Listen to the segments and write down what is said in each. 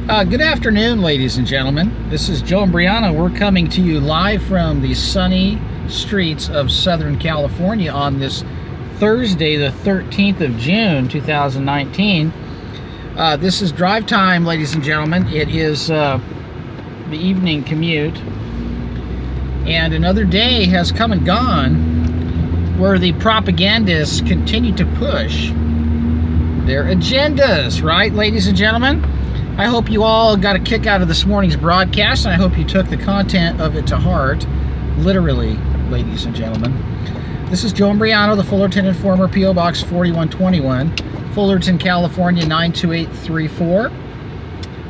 Good afternoon, ladies and gentlemen. This is Joe Imbriano. We're coming to you live from the sunny streets of Southern California on this Thursday, the 13th of June, 2019. This is drive time, ladies and gentlemen. It is the evening commute. And another day has come and gone where the propagandists continue to push their agendas, right, ladies and gentlemen? I hope you all got a kick out of this morning's broadcast, and I hope you took the content of it to heart, literally, ladies and gentlemen. This is Joe Imbriano, the Fullerton Informer, P.O. Box 4121, Fullerton, California 92834.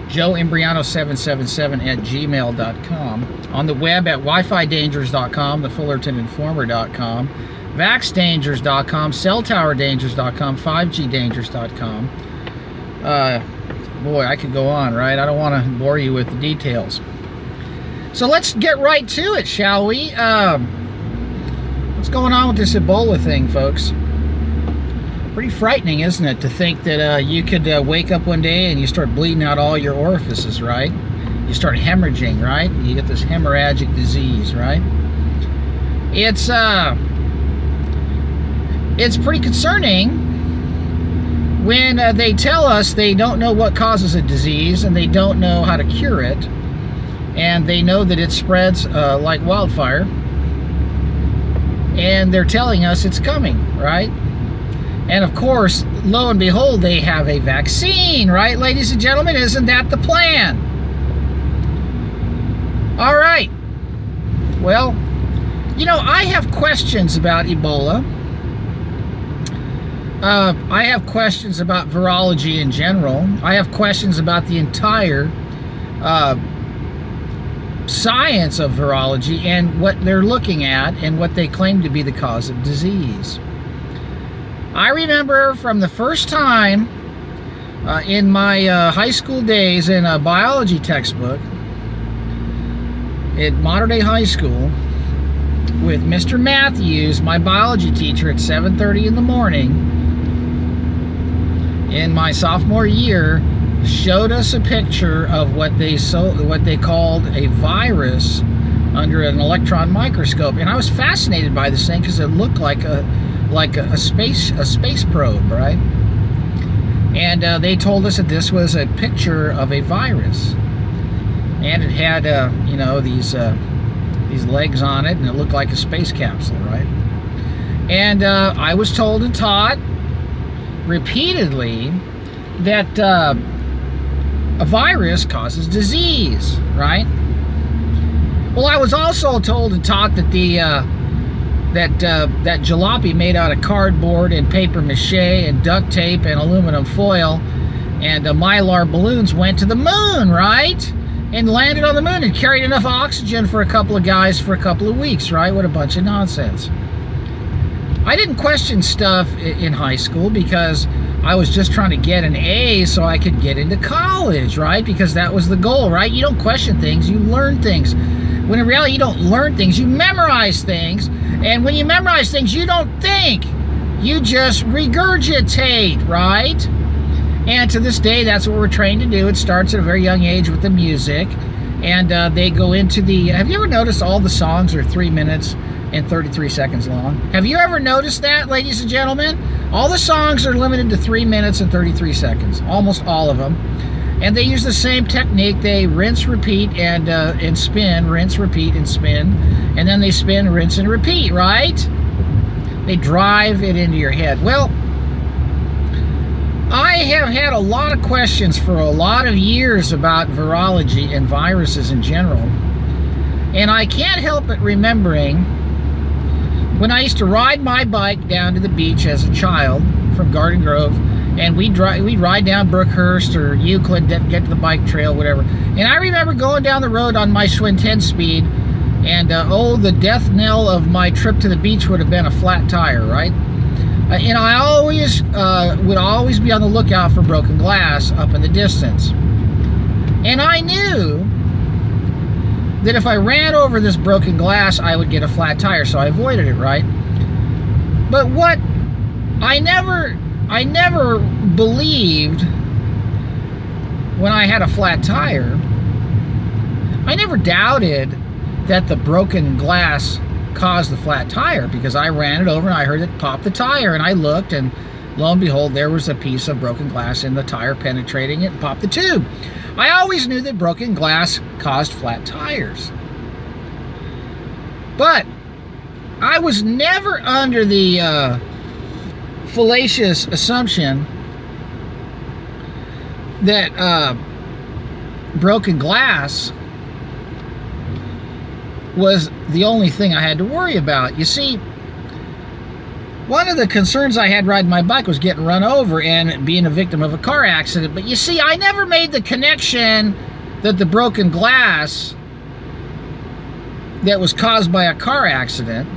JoeImbriano777 at gmail.com. On the web at WiFiDangers.com, thefullertoninformer.com, VaxDangers.com, CellTowerDangers.com, 5GDangers.com. Boy, I could go on, right? I don't want to bore you with the details. So let's get right to it, shall we? What's going on with this Ebola thing, folks? Pretty frightening, isn't it, to think that you could wake up one day and you start bleeding out all your orifices, right? You start hemorrhaging, right? You get this hemorrhagic disease, right? It's pretty concerning when they tell us they don't know what causes a disease and they don't know how to cure it, and they know that it spreads like wildfire, and they're telling us it's coming, right? And of course, lo and behold, they have a vaccine, right, ladies and gentlemen? Isn't that the plan? All right. Well, you know, I have questions about Ebola. I have questions about virology in general. I have questions about the entire science of virology and what they're looking at and what they claim to be the cause of disease. I remember from the first time in my high school days in a biology textbook at Modern Day High School with Mr. Matthews, my biology teacher, at 7:30 in the morning in my sophomore year, showed us a picture of what they called a virus under an electron microscope, and I was fascinated by this thing because it looked like a space probe, right? And they told us that this was a picture of a virus, and it had you know, these legs on it, and it looked like a space capsule, right? And I was told and taught repeatedly that a virus causes disease, right? Well, I was also told and taught that that jalopy made out of cardboard and paper mache and duct tape and aluminum foil and mylar balloons went to the moon, right? And landed on the moon and carried enough oxygen for a couple of guys for a couple of weeks, right? What a bunch of nonsense. I didn't question stuff in high school because I was just trying to get an A so I could get into college, right? Because that was the goal, right? You don't question things, you learn things. When in reality, you don't learn things, you memorize things. And when you memorize things, you don't think. You just regurgitate, right? And to this day, that's what we're trained to do. It starts at a very young age with the music. And they go into the... Have you ever noticed all the songs are 3 minutes and 33 seconds long? Have you ever noticed that, ladies and gentlemen? All the songs are limited to 3 minutes and 33 seconds. Almost all of them. And they use the same technique. They rinse, repeat, and spin. Rinse, repeat, and spin. And then they spin, rinse, and repeat, right? They drive it into your head. Well, I have had a lot of questions for a lot of years about virology and viruses in general. And I can't help but remembering when I used to ride my bike down to the beach as a child from Garden Grove, and we'd ride down Brookhurst or Euclid to get to the bike trail, whatever. And I remember going down the road on my Schwinn 10-speed, and oh, the death knell of my trip to the beach would have been a flat tire, right? And I always would always be on the lookout for broken glass up in the distance. And I knew that if I ran over this broken glass, I would get a flat tire, so I avoided it, right? But what I never believed when I had a flat tire, I never doubted that the broken glass caused the flat tire, because I ran it over and I heard it pop the tire, and I looked, and lo and behold, there was a piece of broken glass in the tire penetrating it and popped the tube. I always knew that broken glass caused flat tires. But I was never under the fallacious assumption that broken glass was the only thing I had to worry about. You see, one of the concerns I had riding my bike was getting run over and being a victim of a car accident. But you see, I never made the connection that the broken glass that was caused by a car accident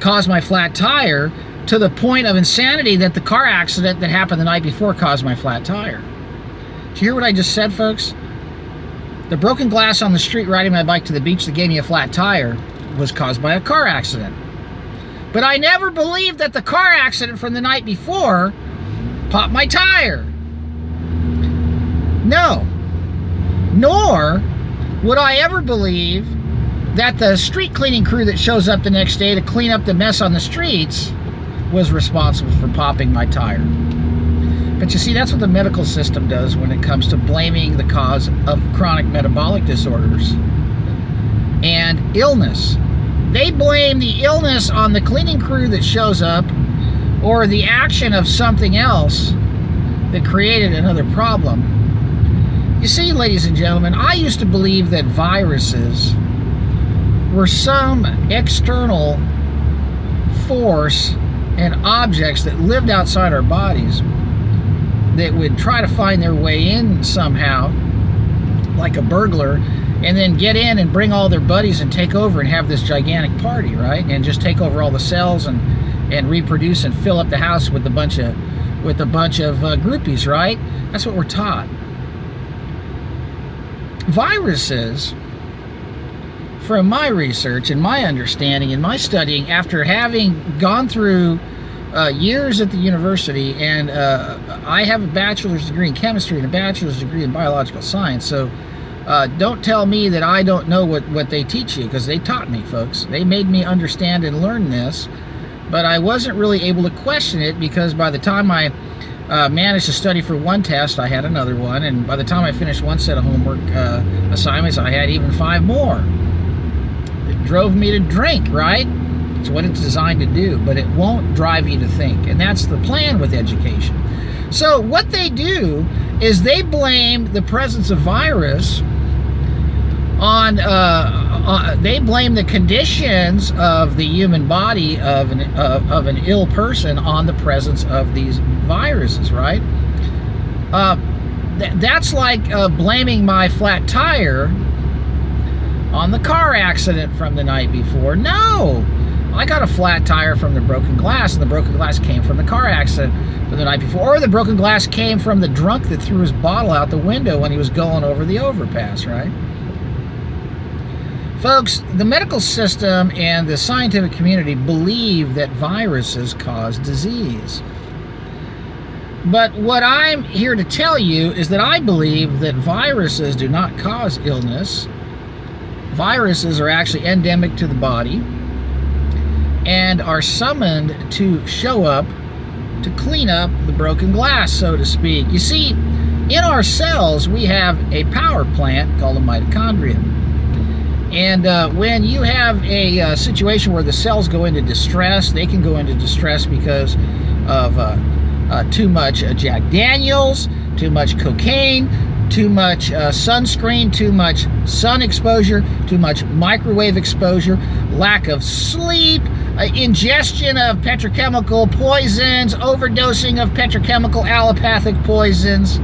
caused my flat tire, to the point of insanity that the car accident that happened the night before caused my flat tire. Did you hear what I just said, folks? The broken glass on the street riding my bike to the beach that gave me a flat tire was caused by a car accident. But I never believed that the car accident from the night before popped my tire. No. Nor would I ever believe that the street cleaning crew that shows up the next day to clean up the mess on the streets was responsible for popping my tire. But you see, that's what the medical system does when it comes to blaming the cause of chronic metabolic disorders and illness. They blame the illness on the cleaning crew that shows up, or the action of something else that created another problem. You see, ladies and gentlemen, I used to believe that viruses were some external force and objects that lived outside our bodies that would try to find their way in somehow, like a burglar, and then get in and bring all their buddies and take over and have this gigantic party, right? And just take over all the cells and reproduce and fill up the house with a bunch of groupies, right? That's what we're taught. Viruses, from my research and my understanding and my studying, after having gone through years at the university, and I have a bachelor's degree in chemistry and a bachelor's degree in biological science, so don't tell me that I don't know what they teach you, because they taught me, folks. They made me understand and learn this, but I wasn't really able to question it, because by the time I managed to study for one test, I had another one, and by the time I finished one set of homework assignments, I had even 5 more. It drove me to drink, right? It's what it's designed to do, but it won't drive you to think, and that's the plan with education. So what they do is they blame the presence of virus on, they blame the conditions of the human body of an ill person on the presence of these viruses, right? That's like blaming my flat tire on the car accident from the night before. No, I got a flat tire from the broken glass, and the broken glass came from the car accident from the night before, or the broken glass came from the drunk that threw his bottle out the window when he was going over the overpass, right? Folks, the medical system and the scientific community believe that viruses cause disease. But what I'm here to tell you is that I believe that viruses do not cause illness. Viruses are actually endemic to the body and are summoned to show up to clean up the broken glass, so to speak. You see, in our cells, we have a power plant called a mitochondria. And when you have a situation where the cells go into distress, they can go into distress because of too much Jack Daniels, too much cocaine, too much sunscreen, too much sun exposure, too much microwave exposure, lack of sleep, ingestion of petrochemical poisons, overdosing of petrochemical allopathic poisons,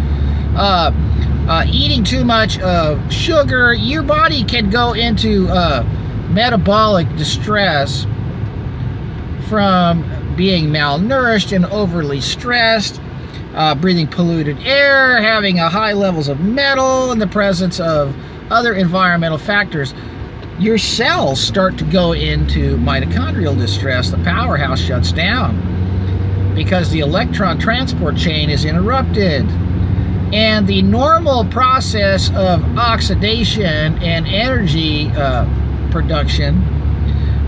eating too much sugar. Your body can go into metabolic distress from being malnourished and overly stressed, breathing polluted air, having high levels of metal in the presence of other environmental factors. Your cells start to go into mitochondrial distress. The powerhouse shuts down because the electron transport chain is interrupted. And the normal process of oxidation and energy production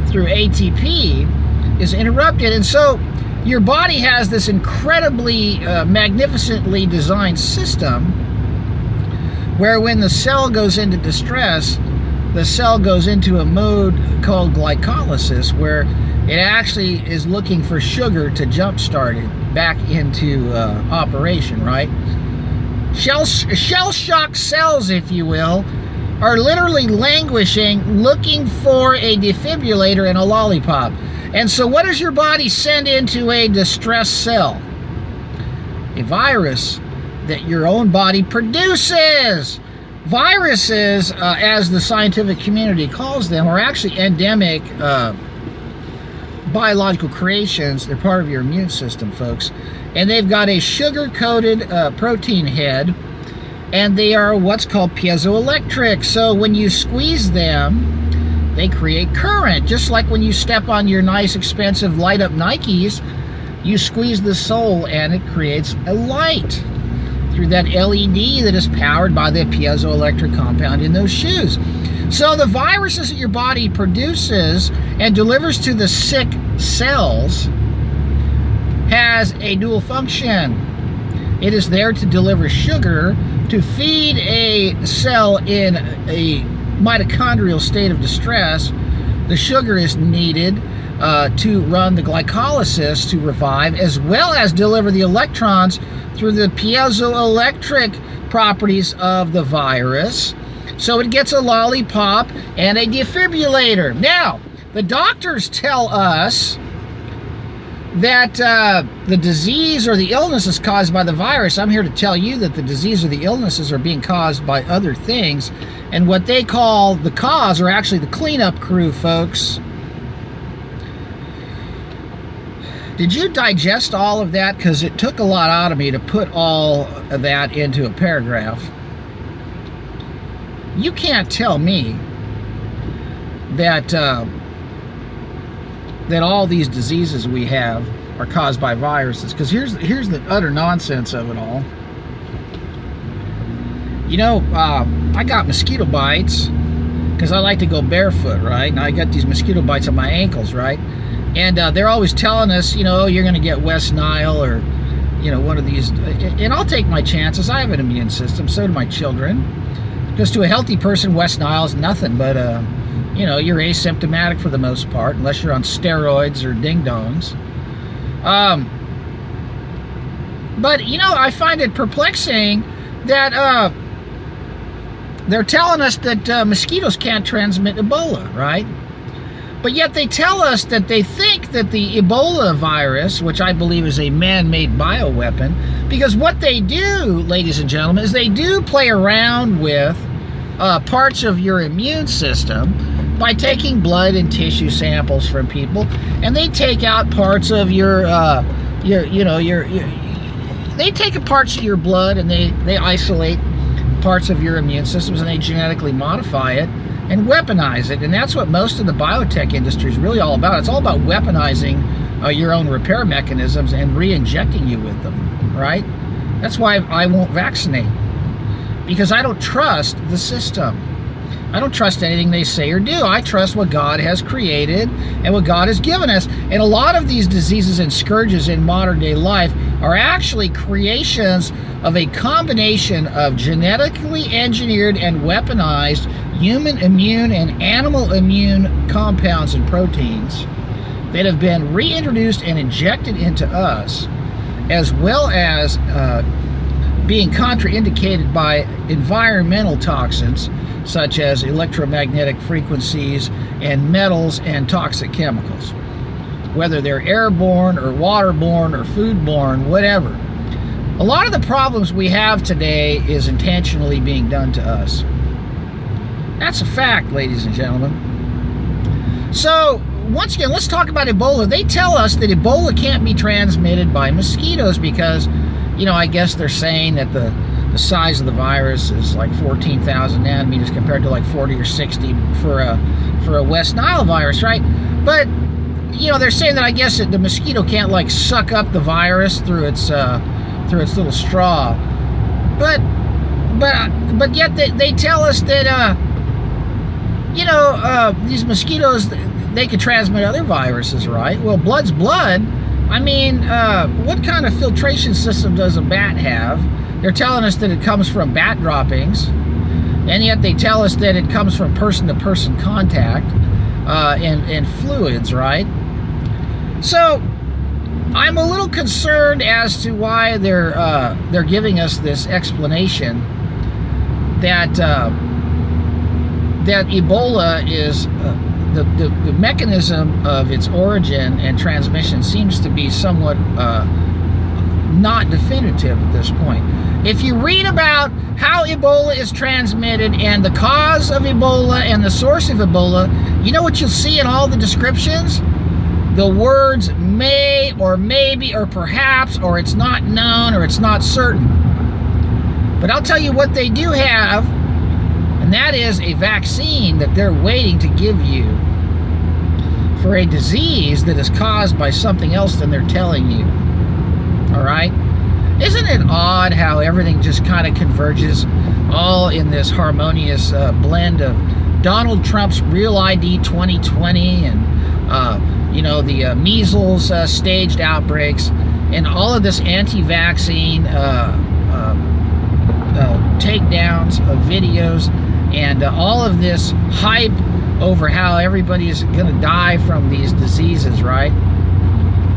through ATP is interrupted. And so your body has this incredibly magnificently designed system where when the cell goes into distress, the cell goes into a mode called glycolysis, where it actually is looking for sugar to jumpstart it back into operation, right? Shell shock cells, if you will, are literally languishing, looking for a defibrillator and a lollipop. And so what does your body send into a distressed cell? A virus that your own body produces. Viruses, as the scientific community calls them, are actually endemic biological creations. They're part of your immune system, folks. And they've got a sugar-coated protein head, and they are what's called piezoelectric. So when you squeeze them, they create current. Just like when you step on your nice, expensive, light-up Nikes, you squeeze the sole and it creates a light through that LED that is powered by the piezoelectric compound in those shoes. So the viruses that your body produces and delivers to the sick cells has a dual function. It is there to deliver sugar to feed a cell in a mitochondrial state of distress. The sugar is needed to run the glycolysis to revive, as well as deliver the electrons through the piezoelectric properties of the virus. So it gets a lollipop and a defibrillator. Now, the doctors tell us that the disease or the illness is caused by the virus. I'm here to tell you that the disease or the illnesses are being caused by other things. And what they call the cause are actually the cleanup crew, folks. Did you digest all of that? Because it took a lot out of me to put all of that into a paragraph. You can't tell me that that all these diseases we have are caused by viruses. Because here's the utter nonsense of it all. You know, I got mosquito bites because I like to go barefoot, right? And I got these mosquito bites on my ankles, right? And they're always telling us, you know, oh, you're going to get West Nile or, you know, one of these. And I'll take my chances. I have an immune system. So do my children. Because to a healthy person, West Nile is nothing but, you know, you're asymptomatic for the most part, unless you're on steroids or ding-dongs. But, you know, I find it perplexing that they're telling us that mosquitoes can't transmit Ebola, right? But yet they tell us that they think that the Ebola virus, which I believe is a man-made bioweapon, because what they do, ladies and gentlemen, is they do play around with parts of your immune system by taking blood and tissue samples from people, and they take out parts of they take parts of your blood and they isolate parts of your immune systems and they genetically modify it and weaponize it. And that's what most of the biotech industry is really all about. It's all about weaponizing your own repair mechanisms and re-injecting you with them, right? That's why I won't vaccinate, because I don't trust the system. I don't trust anything they say or do. I trust what God has created and what God has given us. And a lot of these diseases and scourges in modern day life are actually creations of a combination of genetically engineered and weaponized human immune and animal immune compounds and proteins that have been reintroduced and injected into us, as well as being contraindicated by environmental toxins such as electromagnetic frequencies and metals and toxic chemicals, whether they're airborne or waterborne or foodborne, whatever. A lot of the problems we have today is intentionally being done to us. That's a fact, ladies and gentlemen. So, once again, let's talk about Ebola. They tell us that Ebola can't be transmitted by mosquitoes because, you know, I guess they're saying that the size of the virus is like 14,000 nanometers compared to like 40 or 60 for a West Nile virus, right? But, you know, they're saying that I guess that the mosquito can't like suck up the virus through its little straw. but yet they tell us that these mosquitoes, they could transmit other viruses, right? Well, blood's blood. I mean, what kind of filtration system does a bat have? They're telling us that it comes from bat droppings, and yet they tell us that it comes from person-to-person contact and fluids, right? So I'm a little concerned as to why they're giving us this explanation that that Ebola is the mechanism of its origin and transmission seems to be somewhat not definitive at this point. If you read about how Ebola is transmitted and the cause of Ebola and the source of Ebola, you know what you'll see in all the descriptions? The words may or maybe or perhaps or it's not known or it's not certain. But I'll tell you what they do have, and that is a vaccine that they're waiting to give you for a disease that is caused by something else than they're telling you. All right? Isn't it odd how everything just kind of converges all in this harmonious blend of Donald Trump's Real ID 2020 and the measles staged outbreaks and all of this anti-vaccine takedowns of videos and all of this hype over how everybody is going to die from these diseases, right?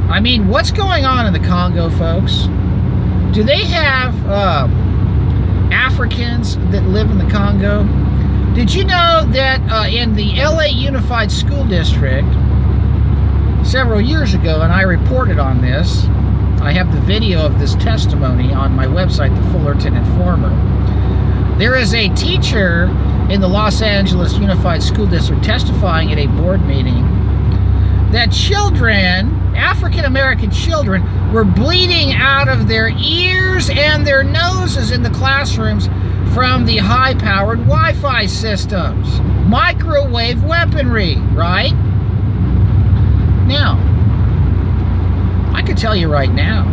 I mean, what's going on in the Congo, folks? Do they have Africans that live in the Congo? Did you know that in the LA Unified School District several years ago, and I reported on this, I have the video of this testimony on my website, the Fullerton Informer. There is a teacher in the Los Angeles Unified School District testifying at a board meeting that children, African-American children, were bleeding out of their ears and their noses in the classrooms from the high-powered Wi-Fi systems. Microwave weaponry, right? Now, I can tell you right now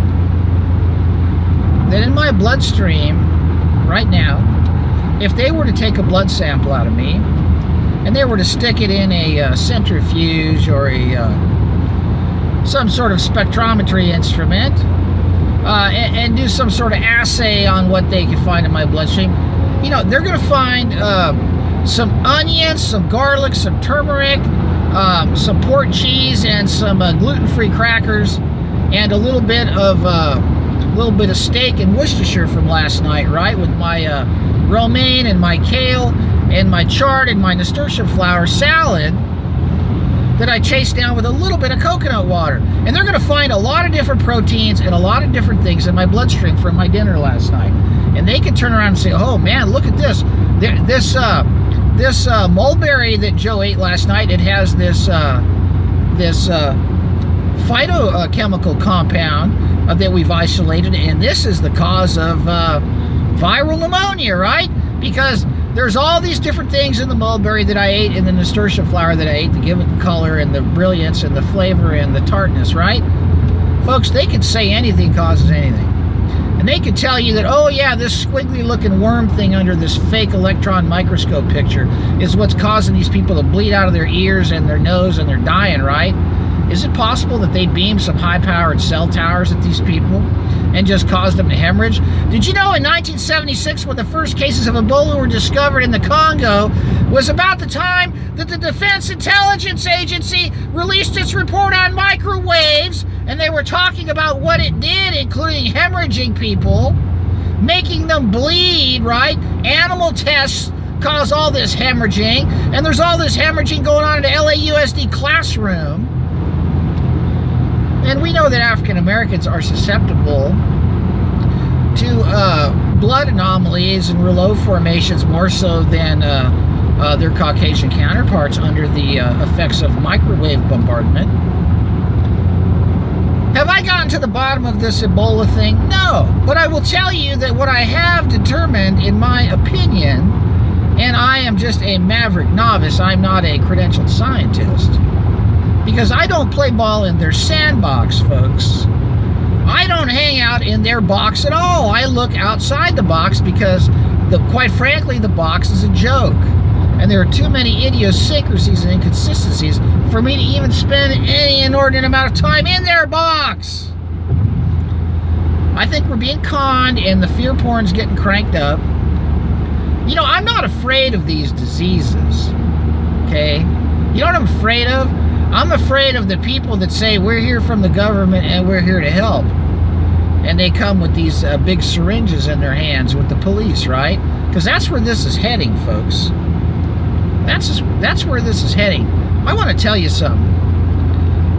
that in my bloodstream right now, if they were to take a blood sample out of me and they were to stick it in a centrifuge or some sort of spectrometry instrument and do some sort of assay on what they could find in my bloodstream, they're going to find some onions, some garlic, some turmeric, some pork cheese, and some gluten-free crackers, and a little bit of steak and Worcestershire from last night, right? With my romaine and my kale and my chard and my nasturtium flower salad that I chased down with a little bit of coconut water. And they're going to find a lot of different proteins and a lot of different things in my bloodstream from my dinner last night. And they can turn around and say, oh man, look at this. This mulberry that Joe ate last night, it has this phytochemical compound that we've isolated, and this is the cause of viral pneumonia, right? Because there's all these different things in the mulberry that I ate and the nasturtium flower that I ate to give it the color and the brilliance and the flavor and the tartness, right? Folks, they could say anything causes anything. And they could tell you that, oh yeah, this squiggly looking worm thing under this fake electron microscope picture is what's causing these people to bleed out of their ears and their nose and they're dying, right? Is it possible that they beamed some high-powered cell towers at these people and just caused them to hemorrhage? Did you know in 1976, when the first cases of Ebola were discovered in the Congo, was about the time that the Defense Intelligence Agency released its report on microwaves, and they were talking about what it did, including hemorrhaging people, making them bleed, right? Animal tests cause all this hemorrhaging, and there's all this hemorrhaging going on in the LAUSD classroom. And we know that African Americans are susceptible to blood anomalies and rouleau formations more so than their Caucasian counterparts under the effects of microwave bombardment. Have I gotten to the bottom of this Ebola thing? No. But I will tell you that what I have determined, in my opinion, and I am just a maverick novice, I'm not a credentialed scientist, because I don't play ball in their sandbox, folks. I don't hang out in their box at all. I look outside the box because, quite frankly, the box is a joke. And there are too many idiosyncrasies and inconsistencies for me to even spend any inordinate amount of time in their box. I think we're being conned and the fear porn's getting cranked up. You know, I'm not afraid of these diseases, okay? You know what I'm afraid of? I'm afraid of the people that say we're here from the government and we're here to help. And they come with these big syringes in their hands with the police, right? Because that's where this is heading, folks. That's where this is heading. I want to tell you something.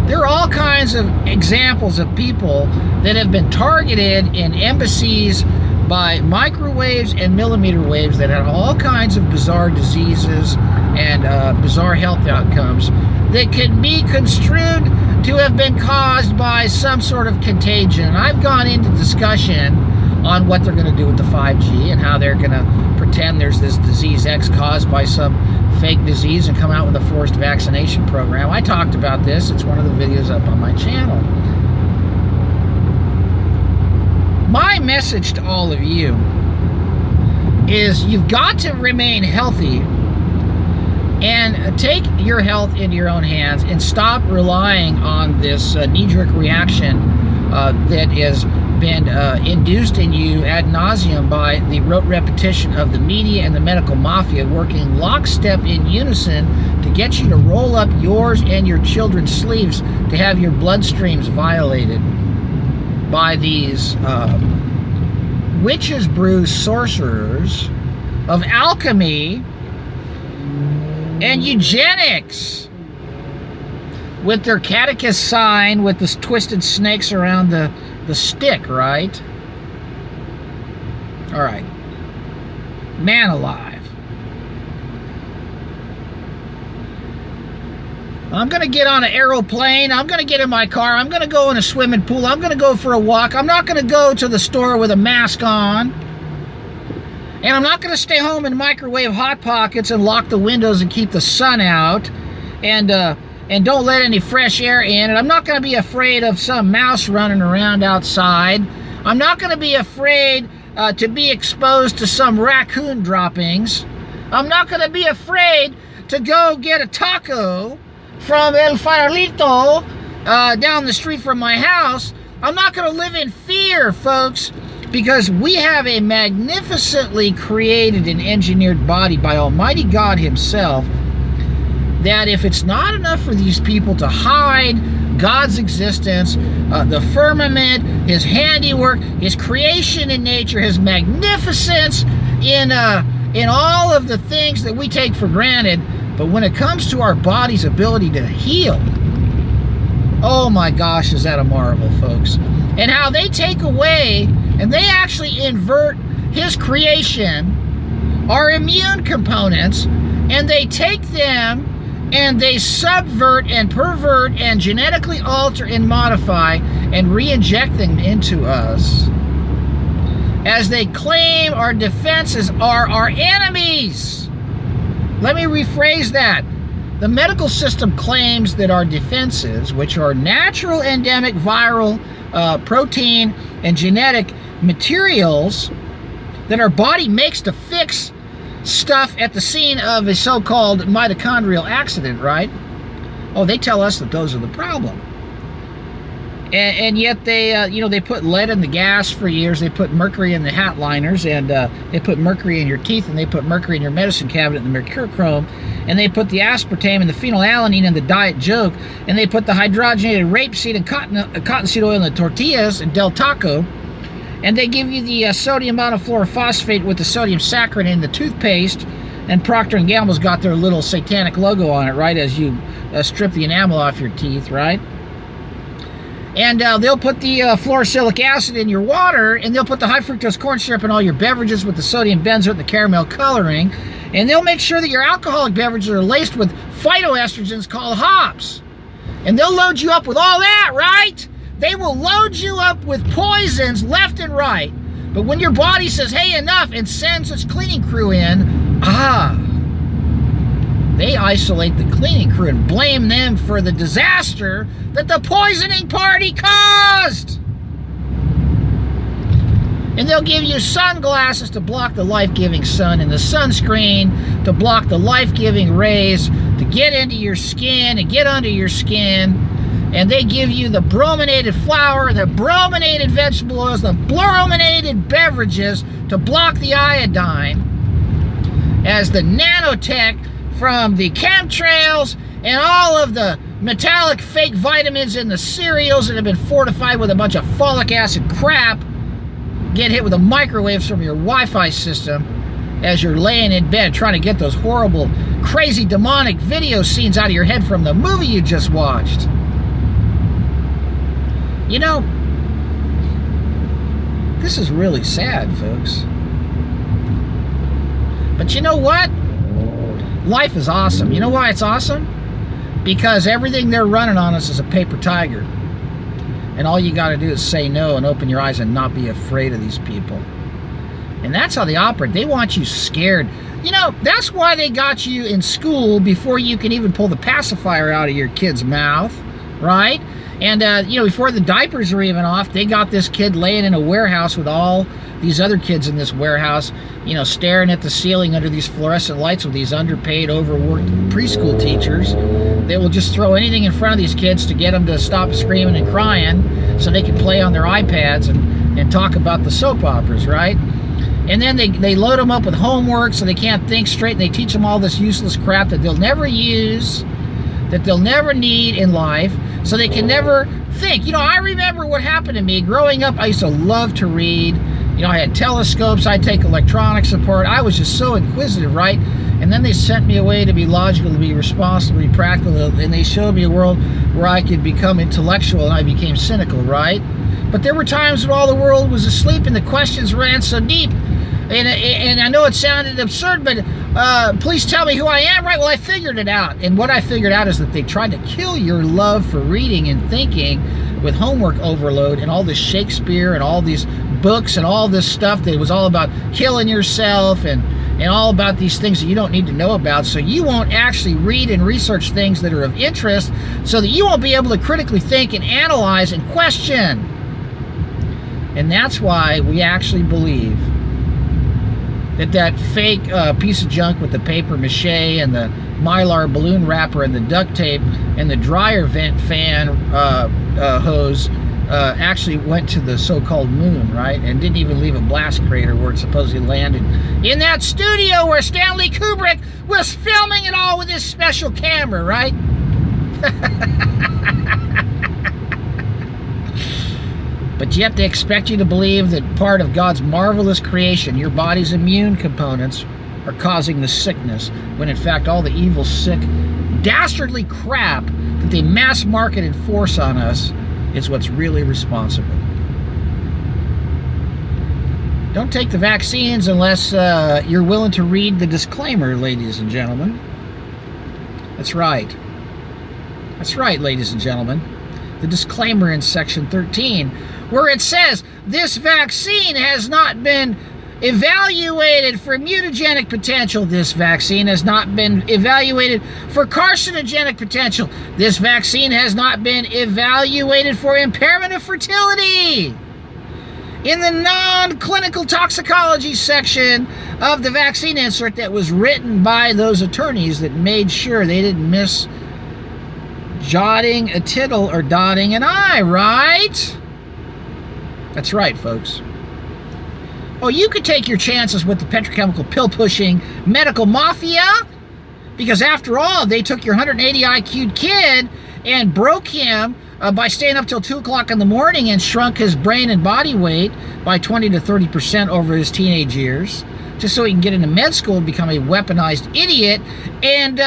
There are all kinds of examples of people that have been targeted in embassies by microwaves and millimeter waves that have all kinds of bizarre diseases and bizarre health outcomes that can be construed to have been caused by some sort of contagion. I've gone into discussion on what they're going to do with the 5G and how they're going to pretend there's this disease X caused by some fake disease and come out with a forced vaccination program. I talked about this. It's one of the videos up on my channel. My message to all of you is you've got to remain healthy and take your health into your own hands and stop relying on this knee-jerk reaction that has been induced in you ad nauseum by the rote repetition of the media and the medical mafia working lockstep in unison to get you to roll up yours and your children's sleeves to have your bloodstreams violated by these witches brew sorcerers of alchemy and eugenics with their catechist sign with the twisted snakes around the stick, right? All right. Man alive. I'm going to get on an aeroplane. I'm going to get in my car. I'm going to go in a swimming pool. I'm going to go for a walk. I'm not going to go to the store with a mask on. And I'm not going to stay home and microwave Hot Pockets and lock the windows and keep the sun out. And don't let any fresh air in. And I'm not going to be afraid of some mouse running around outside. I'm not going to be afraid to be exposed to some raccoon droppings. I'm not going to be afraid to go get a taco from El Farolito down the street from my house. I'm not going to live in fear, folks, because we have a magnificently created and engineered body by Almighty God himself, that if it's not enough for these people to hide God's existence, the firmament, his handiwork, his creation in nature, his magnificence in all of the things that we take for granted, but when it comes to our body's ability to heal, oh my gosh, is that a marvel, folks. And how they take away, and they actually invert his creation, our immune components, and they take them and they subvert and pervert and genetically alter and modify and re-inject them into us, as they claim our defenses are our enemies. Let me rephrase that. The medical system claims that our defenses, which are natural endemic viral protein and genetic materials that our body makes to fix stuff at the scene of a so-called mitochondrial accident, right? Oh, they tell us that those are the problem. And yet they, they put lead in the gas for years. They put mercury in the hat liners, and they put mercury in your teeth, and they put mercury in your medicine cabinet, and the mercurochrome, and they put the aspartame and the phenylalanine in the diet joke, and they put the hydrogenated rapeseed and cottonseed oil in the tortillas and Del Taco, and they give you the sodium monofluorophosphate with the sodium saccharin in the toothpaste, and Procter & Gamble's got their little satanic logo on it, right, as you strip the enamel off your teeth, right? And they'll put the fluorosilicic acid in your water, and they'll put the high fructose corn syrup in all your beverages with the sodium benzoate and the caramel coloring, and they'll make sure that your alcoholic beverages are laced with phytoestrogens called hops. And they'll load you up with all that, right? They will load you up with poisons left and right. But when your body says, hey, enough, and sends its cleaning crew in, they isolate the cleaning crew and blame them for the disaster that the poisoning party caused. And they'll give you sunglasses to block the life-giving sun and the sunscreen to block the life-giving rays to get into your skin and get under your skin. And they give you the brominated flour, the brominated vegetable oils, the brominated beverages to block the iodine, as the nanotech from the chemtrails and all of the metallic fake vitamins in the cereals that have been fortified with a bunch of folic acid crap get hit with the microwaves from your Wi-Fi system as you're laying in bed trying to get those horrible, crazy, demonic video scenes out of your head from the movie you just watched. You know, this is really sad, folks. But you know what? Life is awesome. You know why it's awesome? Because everything they're running on us is a paper tiger. And all you got to do is say no and open your eyes and not be afraid of these people. And that's how they operate. They want you scared. You know, that's why they got you in school before you can even pull the pacifier out of your kid's mouth, right? And, you know, before the diapers are even off, they got this kid laying in a warehouse with all these other kids in this warehouse, you know, staring at the ceiling under these fluorescent lights with these underpaid, overworked preschool teachers. They will just throw anything in front of these kids to get them to stop screaming and crying so they can play on their iPads and talk about the soap operas, right? And then they load them up with homework so they can't think straight, and they teach them all this useless crap that they'll never use, that they'll never need in life, so they can never think. You know, I remember what happened to me growing up. I used to love to read. You know, I had telescopes, I'd take electronics apart. I was just so inquisitive, right? And then they sent me away to be logical, to be responsible, to be practical, and they showed me a world where I could become intellectual, and I became cynical, right? But there were times when all the world was asleep and the questions ran so deep. And I know it sounded absurd, but please tell me who I am, right? Well, I figured it out. And what I figured out is that they tried to kill your love for reading and thinking with homework overload and all this Shakespeare and all these books and all this stuff that was all about killing yourself and all about these things that you don't need to know about, so you won't actually read and research things that are of interest, so that you won't be able to critically think and analyze and question. And that's why we actually believe that fake piece of junk with the paper mache and the mylar balloon wrapper and the duct tape and the dryer vent fan hose actually went to the so-called moon, right? And didn't even leave a blast crater where it supposedly landed. In that studio where Stanley Kubrick was filming it all with his special camera, right? But yet they expect you to believe that part of God's marvelous creation, your body's immune components, are causing the sickness, when in fact all the evil, sick, dastardly crap that they mass market and force on us is what's really responsible. Don't take the vaccines unless you're willing to read the disclaimer, ladies and gentlemen. That's right. That's right, ladies and gentlemen. The disclaimer in section 13, where it says this vaccine has not been evaluated for mutagenic potential. This vaccine has not been evaluated for carcinogenic potential. This vaccine has not been evaluated for impairment of fertility. In the non-clinical toxicology section of the vaccine insert that was written by those attorneys that made sure they didn't miss jotting a tittle or dotting an I, right? That's right, folks. Oh, you could take your chances with the petrochemical pill-pushing medical mafia, because after all, they took your 180 IQ'd kid and broke him by staying up till 2 o'clock in the morning and shrunk his brain and body weight by 20 to 30% over his teenage years, just so he can get into med school and become a weaponized idiot and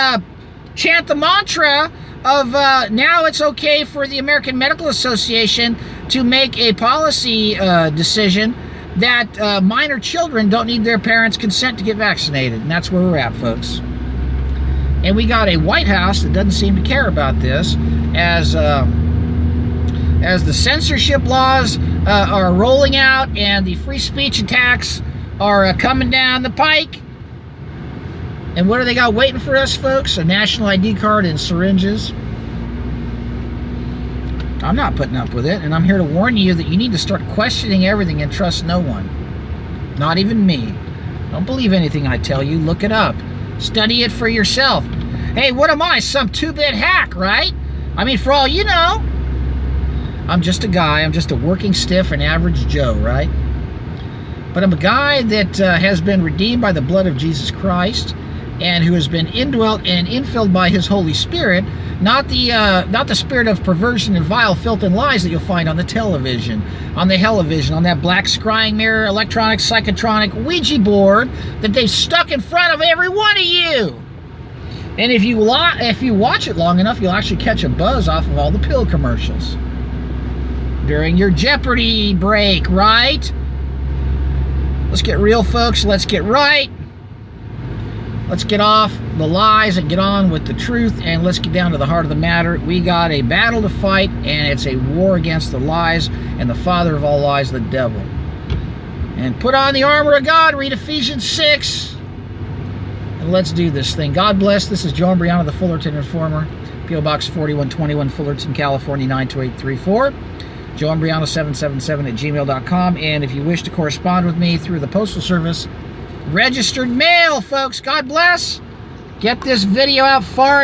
chant the mantra of now it's okay for the American Medical Association to make a policy decision that minor children don't need their parents' consent to get vaccinated. And that's where we're at, folks. And we got a White House that doesn't seem to care about this, as the censorship laws are rolling out and the free speech attacks are coming down the pike. And what do they got waiting for us, folks? A national ID card and syringes. I'm not putting up with it, and I'm here to warn you that you need to start questioning everything and trust no one. Not even me. Don't believe anything I tell you. Look it up. Study it for yourself. Hey, what am I? Some 2-bit hack, right? I mean, for all you know, I'm just a guy. I'm just a working stiff and average Joe, right? But I'm a guy that has been redeemed by the blood of Jesus Christ, and who has been indwelt and infilled by His Holy Spirit, not the spirit of perversion and vile filth and lies that you'll find on the television, on the hell-o-vision, on that black scrying mirror, electronic, psychotronic, Ouija board that they've stuck in front of every one of you. And if you watch it long enough, you'll actually catch a buzz off of all the pill commercials during your Jeopardy break, right? Let's get real, folks. Let's get right. Let's get off the lies and get on with the truth, and let's get down to the heart of the matter. We got a battle to fight, and it's a war against the lies and the father of all lies, the devil. And put on the armor of God. Read Ephesians 6. And let's do this thing. God bless. This is Joe Imbriano, the Fullerton Informer. P.O. Box 4121, Fullerton, California, 92834. Joe Imbriano 777 at gmail.com. And if you wish to correspond with me through the Postal Service, registered mail, folks. God bless. Get this video out far and